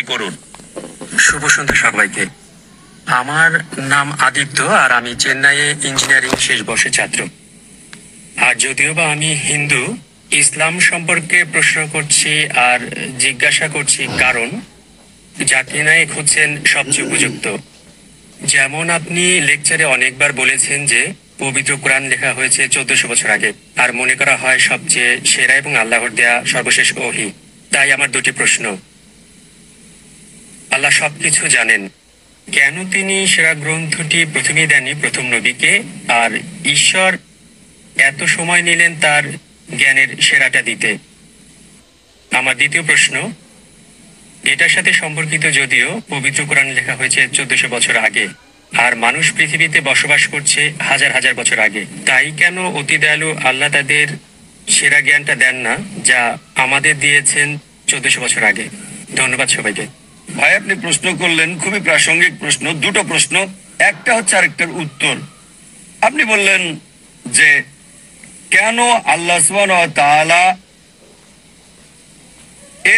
প্রশ্নটি করুন। শুভ সন্ধ্যা সবাইকে। আমার নাম আদিত্য, আর আমি চেন্নাইয়ে ইঞ্জিনিয়ারিং শেষ বর্ষের ছাত্র। আর যদিও বা আমি হিন্দু, ইসলাম সম্পর্কে প্রশ্ন করছি আর জিজ্ঞাসা করছি, কারণ জাকির নায়েক হচ্ছেন সবচেয়ে উপযুক্ত। যেমন আপনি লেকচারে অনেকবার বলেছেন যে পবিত্র কোরআন লেখা হয়েছে 1400 বছর আগে, আর মনে করা হয় সবচেয়ে সেরা এবং আল্লাহর দেয়া সর্বশেষ ওহী। তাই আমার দুটি প্রশ্ন। আল্লাহ সবকিছু জানেন, কেন তিনি সেরা গ্রন্থটি প্রথমেই দেননি প্রথম নবীকে, আর ঈশ্বর এত সময় নিলেন তার জ্ঞানের সেরাটা দিতে? আমার দ্বিতীয় প্রশ্ন এটার সাথে সম্পর্কিত, যদিও পবিত্র কোরআন লেখা হয়েছে 1400 বছর আগে, আর মানুষ পৃথিবীতে বসবাস করছে হাজার হাজার বছর আগে, তাই কেন অতি দয়ালু আল্লাহ তাদের সেরা জ্ঞানটা দেন না যা আমাদের দিয়েছেন 1400 বছর আগে? ধন্যবাদ সবাইকে। ভাই, আপনি প্রশ্ন করলেন খুবই প্রাসঙ্গিক প্রশ্ন, দুটো প্রশ্ন, একটা হচ্ছে আরেকটার উত্তর। আপনি বললেন যে কেন আল্লাহ সুবহানাহু ওয়া তাআলা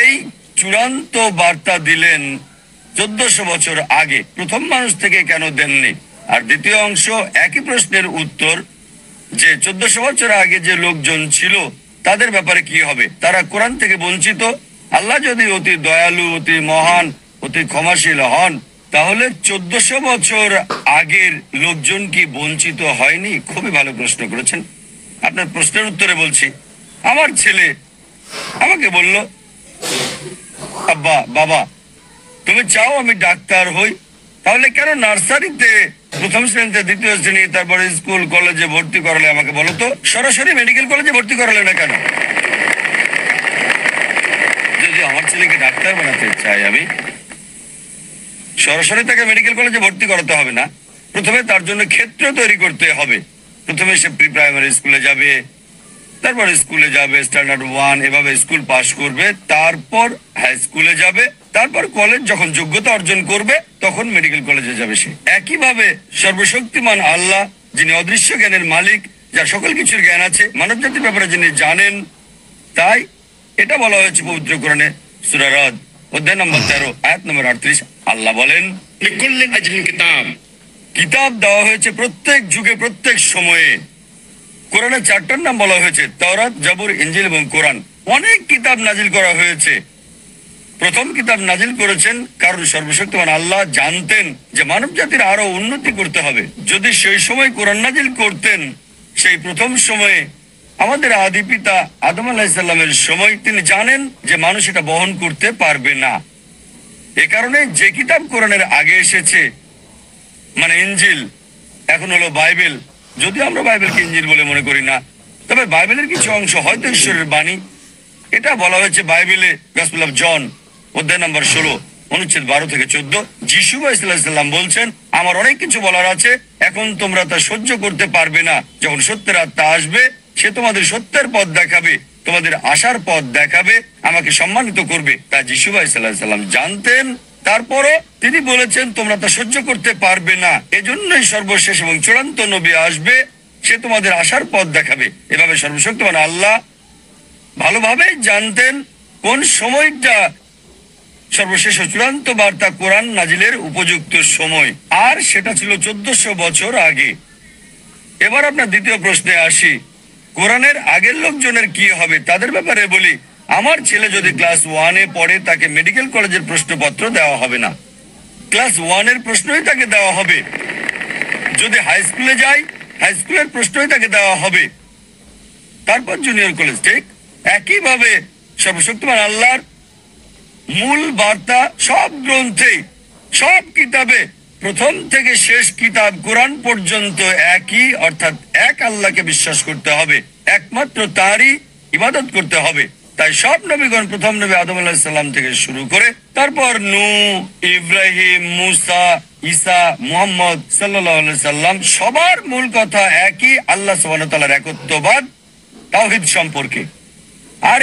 এই চূড়ান্ত বার্তা দিলেন 1400 বছর আগে, প্রথম মানুষ থেকে কেন দেননি? আর দ্বিতীয় অংশ একই প্রশ্নের উত্তর, যে 1400 বছর আগে যে লোকজন ছিল তাদের ব্যাপারে কি হবে? তারা কোরআন থেকে বঞ্চিত। আল্লাহ যদি অতি দয়ালু, অতি মহান, অতি ক্ষমাশীল হন, তাহলে 1400 বছর আগের লোকজন কি বঞ্চিত হয়নি? খুবই ভালো প্রশ্ন করেছেন। আপনার প্রশ্নের উত্তরে বলছি, আমার ছেলে আমাকে বলল, আব্বা, বাবা, তুমি চাও আমি ডাক্তার হই, তাহলে কেন নার্সারিতে প্রথম শ্রেণীতে, দ্বিতীয় শ্রেণী, তারপরে স্কুল কলেজে ভর্তি করালে? আমাকে বলো তো, সরাসরি মেডিকেল কলেজে ভর্তি করালে না কেন? যদি আমার ছেলেকে ডাক্তার বানাতে চাই, আমি সরাসরি তাকে মেডিকেল কলেজে ভর্তি করাতে হবে না। প্রথমে তার জন্য ক্ষেত্র তৈরি করতে হবে। প্রথমে সে প্রি প্রাইমারি স্কুলে যাবে, তারপর স্কুলে যাবে, স্ট্যান্ডার্ড 1, এভাবে স্কুল পাস করবে, তারপর হাই স্কুলে যাবে, তারপর কলেজ যখন যোগ্যতা অর্জন করবে তখন মেডিকেল কলেজে যাবে সে। একইভাবে সর্বশক্তিমান আল্লাহ, যিনি অদৃশ্য জ্ঞানের মালিক, যার সকল কিছুর জ্ঞান আছে, মানব জাতির ব্যাপারে যিনি জানেন, তাই এটা বলা হয়েছে পবিত্র কোরআনে সূরা রাদ অধ্যায় নম্বর 13 আয়াত নম্বর 38। আল্লাহ বলেন, লিকুল্লি আজলিন কিতাব, কিতাব দেওয়া হয়েছে প্রত্যেক যুগে, প্রত্যেক সময়ে। কোরআনে 4টার নাম বলা হয়েছে, তাওরাত, জাবুর, ইনজিল এবং কোরআন। অনেক কিতাব নাজিল করা হয়েছে। প্রথম কিতাব নাজিল করেছেন কারণ সর্বশক্তিমান আল্লাহ জানতেন যে মানব জাতির আরো উন্নতি করতে হবে। যদি সেই সময় কোরআন নাজিল করতেন, সেই প্রথম সময়ে আমাদের আদি পিতা আদম আলাইহিস সালামের সময়, তিনি জানেন যে মানুষ এটা বহন করতে পারবে না। এ কারণে যে কিতাব কোরআনের আগে এসেছে, মানে ইনজিল, এখন হলো বাইবেল, যদিও আমরা বাইবেলকে ইনজিল বলে মনে করি না, তবে বাইবেলের কিছু অংশ হয়তো ঈশ্বরের বাণী। এটা বলা হয়েছে বাইবেলে গসপেল অফ জন অধ্যায় নম্বর 16 অনুচ্ছেদ 12 থেকে 14। যিশু আলাইহিস সালাম বলছেন, আমার অনেক কিছু বলার আছে, এখন তোমরা তা সহ্য করতে পারবে না। যখন সত্যের আত্মা আসবে, সে তোমাদের সত্যের পথ দেখাবে, তোমাদের আশার পথ দেখাবে, আমাকে সম্মানিত করবে। তা যিশু আলাইহিস সালাম জানতেন। তারপরও তিনি বলেছেন তোমরা তা সহ্য করতে পারবে না, এজন্যই সর্বশেষ এবং চূড়ান্ত নবী আসবে, সে তোমাদের আশার পথ দেখাবে। এভাবে সর্বশক্তিমান আল্লাহ ভালোভাবে জানতেন কোন সময়টা সর্বশেষ ও চূড়ান্ত বার্তা কোরআন নাজিলের উপযুক্ত সময়, আর সেটা ছিল 1400 বছর আগে। এবার আপনার দ্বিতীয় প্রশ্নে আসি, কোরআনের আগের লোকজনের কি হবে? তাদের ব্যাপারে বলি, আমার ছেলে যদি ক্লাস 1-এ পড়ে, তাকে মেডিকেল কলেজের প্রশ্নপত্র দেওয়া হবে না, ক্লাস 1-এর প্রশ্নই তাকে দেওয়া হবে। যদি হাই স্কুলে যায়, হাই স্কুলের প্রশ্নই তাকে দেওয়া হবে, তারপর জুনিয়র কলেজ। ঠিক একইভাবে সর্বশক্তিমান আল্লাহর মূল বার্তা সব গ্রন্থে, সব কিতাবে, প্রথম থেকে শেষ কিতাব কোরআন পর্যন্ত একই, অর্থাৎ এক আল্লাহকে বিশ্বাস করতে হবে, একমাত্র তারই ইবাদত করতে হবে। তাই সব নবীগণ, প্রথম নবী আদম আলাইহিস সালাম থেকে শুরু করে তারপর নূহ, ইব্রাহিম, মুসা, ঈসা, মুহাম্মদ সাল্লাল্লাহু আলাইহি সাল্লাম, সবার মূল কথা একই, আল্লাহ সুবহানাহু ওয়া তাআলার একত্ববাদ, তাওহীদ সম্পর্কে। আর